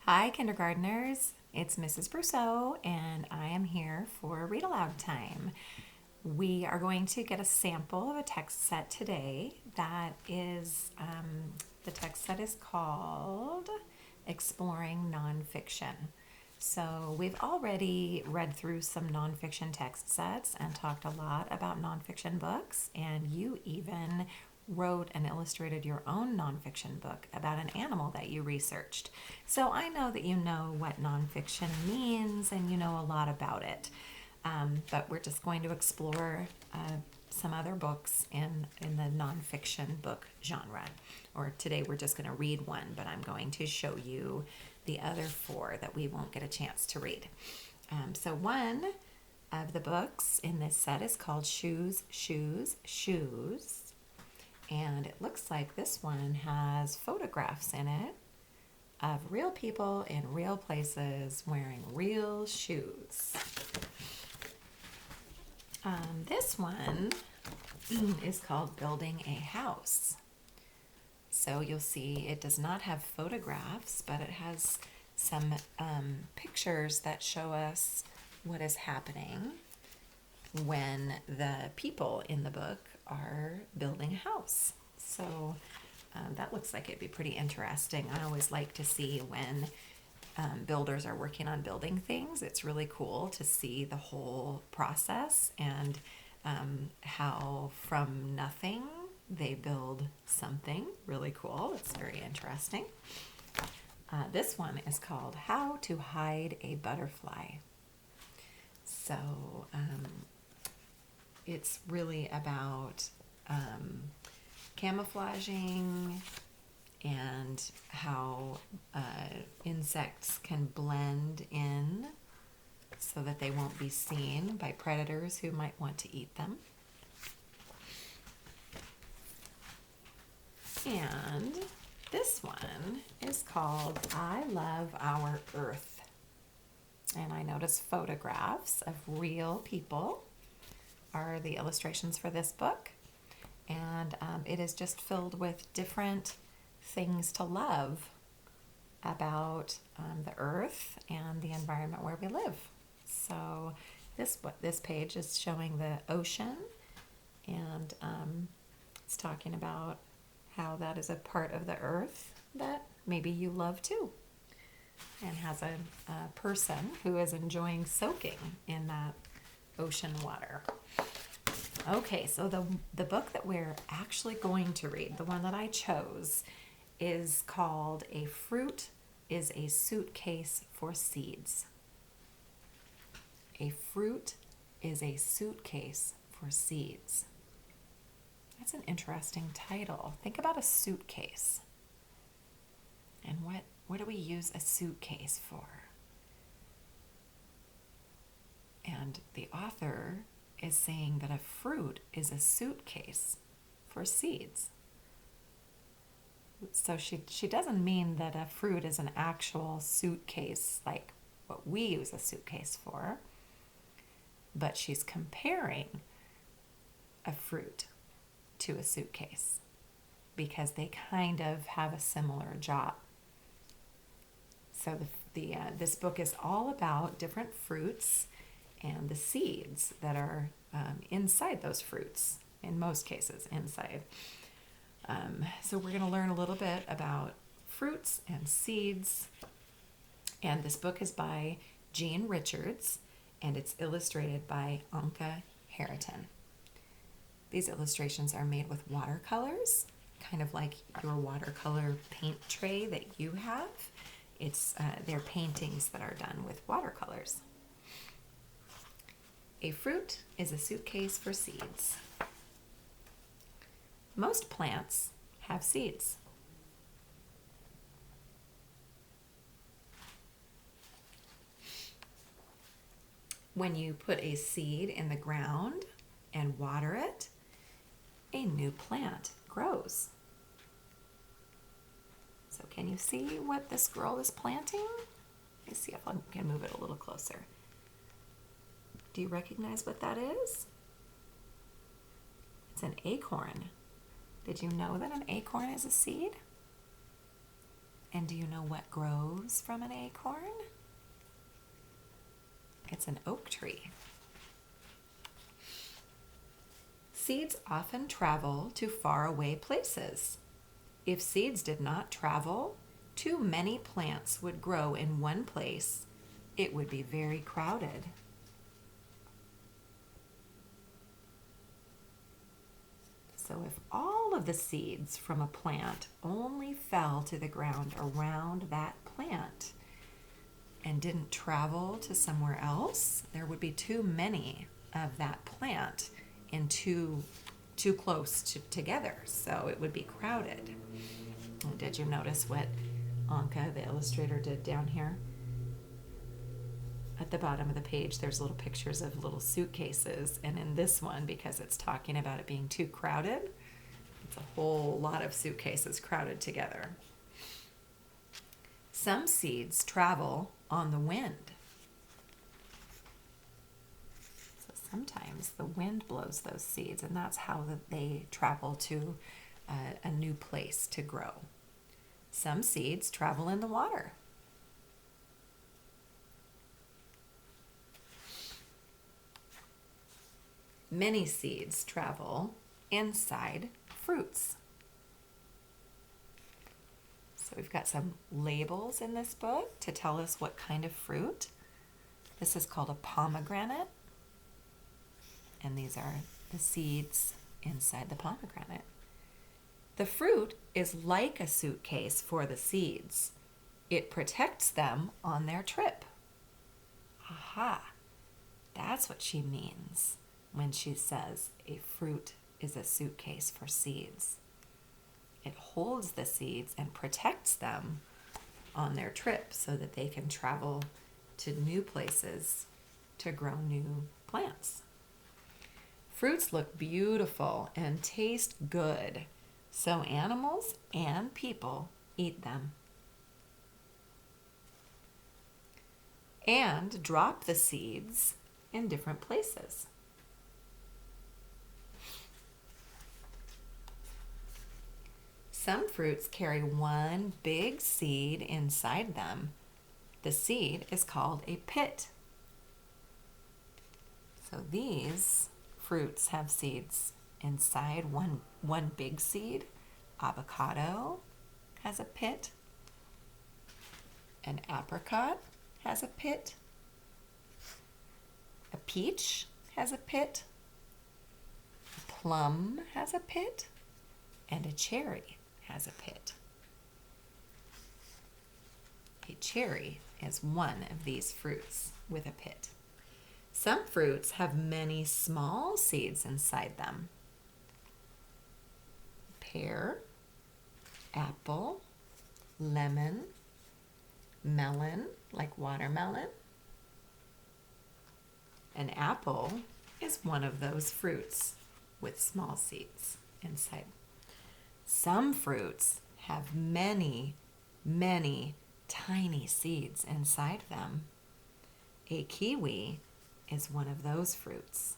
Hi, kindergartners. It's Mrs. Brousseau, and I am here for Read Aloud time. We are going to get a sample of a text set today. The text set is called Exploring Nonfiction. So, we've already read through some nonfiction text sets and talked a lot about nonfiction books, and you even wrote and illustrated your own nonfiction book about an animal that you researched. So I know that you know what nonfiction means and you know a lot about it. But we're just going to explore some other books in the nonfiction book genre. Or today we're just going to read one, but I'm going to show you the other four that we won't get a chance to read. So one of the books in this set is called Shoes, Shoes, Shoes. And it looks like this one has photographs in it of real people in real places wearing real shoes. This one is called Building a House. So you'll see it does not have photographs, but it has some pictures that show us what is happening when the people in the book are building a house. So that looks like it'd be pretty interesting. I always like to see when builders are working on building things. It's really cool to see the whole process and how from nothing they build something really cool. It's very interesting. This one is called How to Hide a Butterfly. So it's really about camouflaging and how insects can blend in so that they won't be seen by predators who might want to eat them. And this one is called I Love Our Earth. And I noticed photographs of real people are the illustrations for this book. And it is just filled with different things to love about the earth and the environment where we live. So this page is showing the ocean, and it's talking about how that is a part of the earth that maybe you love too, and has a person who is enjoying soaking in that ocean water. Okay, so the book that we're actually going to read, the one that I chose, is called A Fruit is a Suitcase for Seeds. A fruit is a suitcase for seeds. That's an interesting title. Think about a suitcase. And what do we use a suitcase for? And the author is saying that a fruit is a suitcase for seeds. So she doesn't mean that a fruit is an actual suitcase like what we use a suitcase for, but she's comparing a fruit to a suitcase because they kind of have a similar job. So this book is all about different fruits and the seeds that are inside those fruits, in most cases inside. So we're going to learn a little bit about fruits and seeds. And this book is by Jean Richards, and it's illustrated by Anka Harriton. These illustrations are made with watercolors, kind of like your watercolor paint tray that you have. They're paintings that are done with watercolors. A fruit is a suitcase for seeds. Most plants have seeds. When you put a seed in the ground and water it, a new plant grows. So can you see what this girl is planting? Let me see if I can move it a little closer. Do you recognize what that is? It's an acorn. Did you know that an acorn is a seed? And do you know what grows from an acorn? It's an oak tree. Seeds often travel to faraway places. If seeds did not travel, too many plants would grow in one place. It would be very crowded. So if all of the seeds from a plant only fell to the ground around that plant and didn't travel to somewhere else, there would be too many of that plant and too close together, so it would be crowded. And did you notice what Anka, the illustrator, did down here? At the bottom of the page, there's little pictures of little suitcases, and in this one, because it's talking about it being too crowded, it's a whole lot of suitcases crowded together. Some seeds travel on the wind. So sometimes the wind blows those seeds, and that's how they travel to a new place to grow. Some seeds travel in the water. Many seeds travel inside fruits. So we've got some labels in this book to tell us what kind of fruit. This is called a pomegranate, and these are the seeds inside the pomegranate. The fruit is like a suitcase for the seeds. It protects them on their trip. Aha, that's what she means when she says a fruit is a suitcase for seeds. It holds the seeds and protects them on their trip so that they can travel to new places to grow new plants. Fruits look beautiful and taste good, so animals and people eat them. And drop the seeds in different places. Some fruits carry one big seed inside them. The seed is called a pit. So these fruits have seeds inside one big seed. Avocado has a pit. An apricot has a pit. A peach has a pit. A plum has a pit. And a cherry has a pit. A cherry is one of these fruits with a pit. Some fruits have many small seeds inside them. Pear, apple, lemon, melon, like watermelon. An apple is one of those fruits with small seeds inside. Some fruits have many, many tiny seeds inside them. A kiwi is one of those fruits.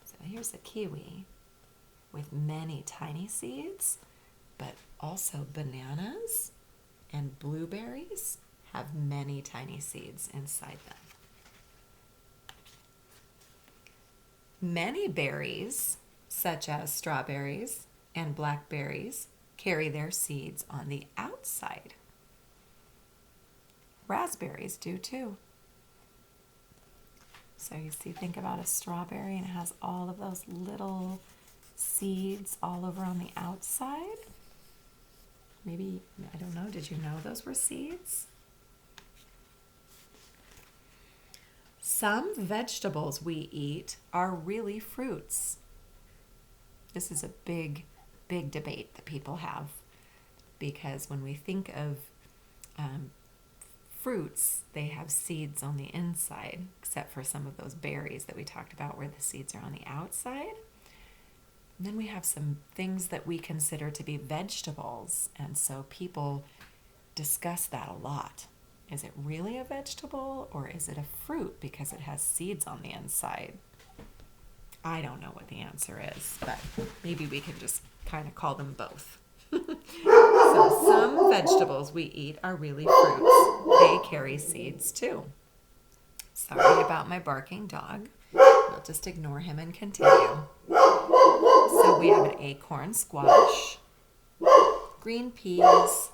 So here's a kiwi with many tiny seeds, but also bananas and blueberries have many tiny seeds inside them. Many berries, such as strawberries and blackberries, carry their seeds on the outside. Raspberries do too. So you see, think about a strawberry and it has all of those little seeds all over on the outside. Maybe, I don't know, did you know those were seeds? Some vegetables we eat are really fruits. This is a big debate that people have, because when we think of fruits, they have seeds on the inside, except for some of those berries that we talked about where the seeds are on the outside. And then we have some things that we consider to be vegetables, and so people discuss that a lot. Is it really a vegetable or is it a fruit because it has seeds on the inside? I don't know what the answer is, but maybe we can just kind of call them both. So some vegetables we eat are really fruits. They carry seeds too. Sorry about my barking dog. We'll just ignore him and continue. So we have an acorn squash, green peas,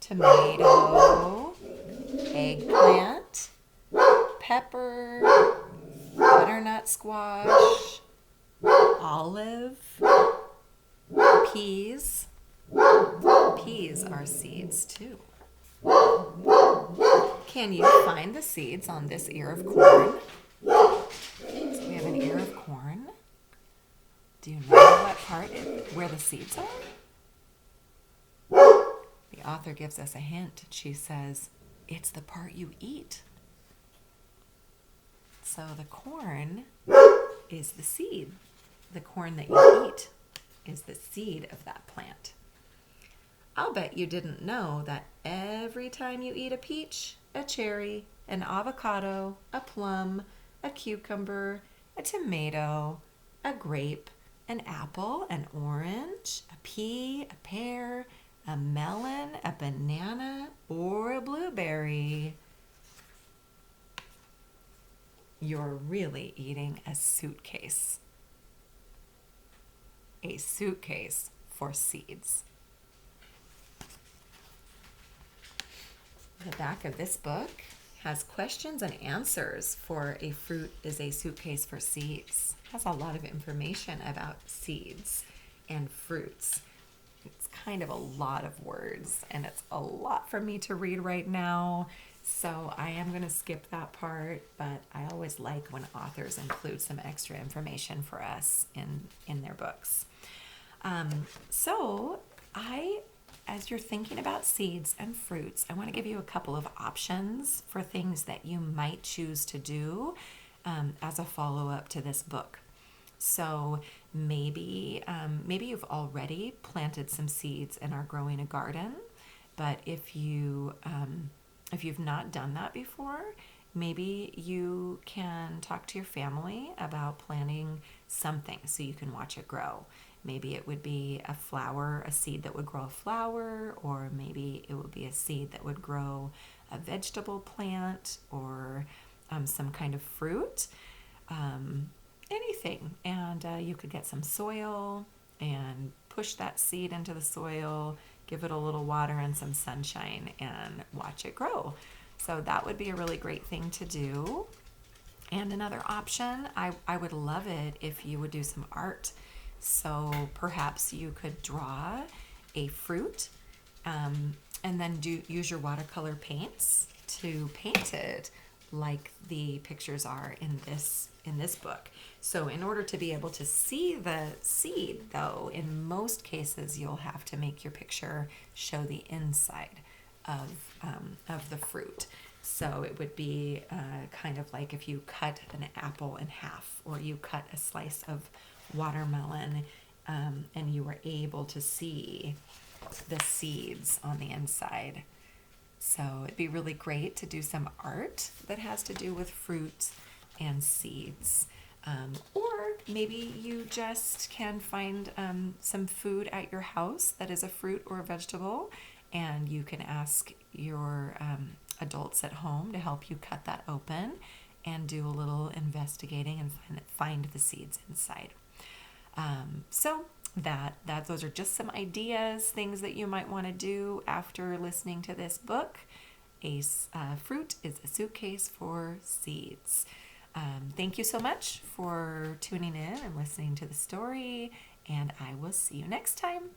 tomato, eggplant, pepper, butternut squash, olive, peas. Peas are seeds too. Can you find the seeds on this ear of corn? So we have an ear of corn. Do you know what part where the seeds are? The author gives us a hint. She says, it's the part you eat. So the corn is the seed. The corn that you eat is the seed of that plant. I'll bet you didn't know that every time you eat a peach, a cherry, an avocado, a plum, a cucumber, a tomato, a grape, an apple, an orange, a pea, a pear, a melon, a banana, or a blueberry, you're really eating a suitcase. A suitcase for seeds. The back of this book has questions and answers for a fruit is a suitcase for seeds. It has a lot of information about seeds and fruits. It's kind of a lot of words, and it's a lot for me to read right now, so I am going to skip that part, but I always like when authors include some extra information for us in their books. As you're thinking about seeds and fruits, I want to give you a couple of options for things that you might choose to do as a follow-up to this book. So maybe you've already planted some seeds and are growing a garden, but if you've not done that before, maybe you can talk to your family about planting something so you can watch it grow. Maybe it would be a seed that would grow a flower, or maybe it would be a seed that would grow a vegetable plant or some kind of fruit, anything. And you could get some soil and push that seed into the soil, give it a little water and some sunshine, and watch it grow. So that would be a really great thing to do. And another option, I would love it if you would do some art. So perhaps you could draw a fruit and then use your watercolor paints to paint it like the pictures are in this book. So in order to be able to see the seed, though, in most cases you'll have to make your picture show the inside of the fruit. So it would be kind of like if you cut an apple in half, or you cut a slice of watermelon and you were able to see the seeds on the inside. So it'd be really great to do some art that has to do with fruit and seeds. Or maybe you just can find some food at your house that is a fruit or a vegetable, and you can ask your adults at home to help you cut that open and do a little investigating and find the seeds inside. Those are just some ideas, things that you might want to do after listening to this book. A fruit is a suitcase for seeds. Thank you so much for tuning in and listening to the story, and I will see you next time.